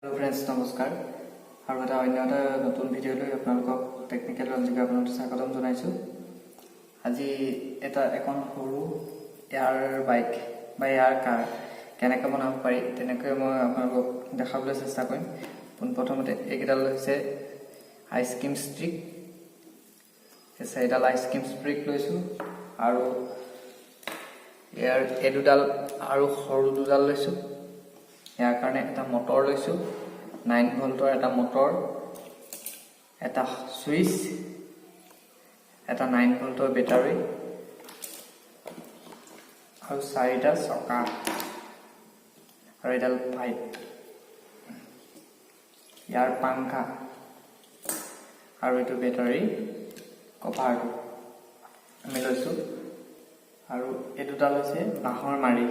hello friends नमस्कार और এটা অন্য এটা নতুন ভিডিও লৈ আপোনালোকক টেকনিক্যাল লজিক আপোনালোকক স্বাগতম জনাইছো আজি এটা এখন সৰু এয়াৰ বাইক বা এয়াৰ কাৰ কেনেকৈ বনাব পাৰি তেনেকৈ মই আপোনালোকক দেখাবলৈ চেষ্টা কৰিম প্ৰথমতে এইকেইডাল হৈছে আইসক্ৰীম ষ্ট্ৰিক এডাল আইসক্ৰীম ষ্ট্ৰিক লৈছো আৰু এয়াৰ এডুডাল আৰু সৰু দুডাল লৈছো ইয়াৰ কাৰণে এটা মটৰ লৈছো 9 ভোল্টৰ এটা মটৰ এটা সুইচ এটা 9 ভোল্টৰ বেটাৰী আৰু চাৰিটা চকা আৰু এডাল পাইপ ইয়াৰ পাংখা আৰু এটো বেটাৰী কভাৰটো আমি লৈছো আৰু এডুডাল হৈছে বাহৰ মাৰি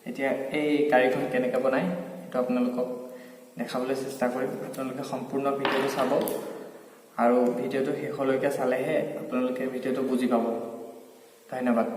এতিয়া এই গাড়ীখন কেনেকৈ বনাই এটা আপোনালোকক দেখাবলৈ চেষ্টা কৰিম আপোনালোকে সম্পূৰ্ণ ভিডিওটো চাব আৰু ভিডিওটো শেষলৈকে চালেহে আপোনালোকে ভিডিওটো বুজি পাব ধন্যবাদ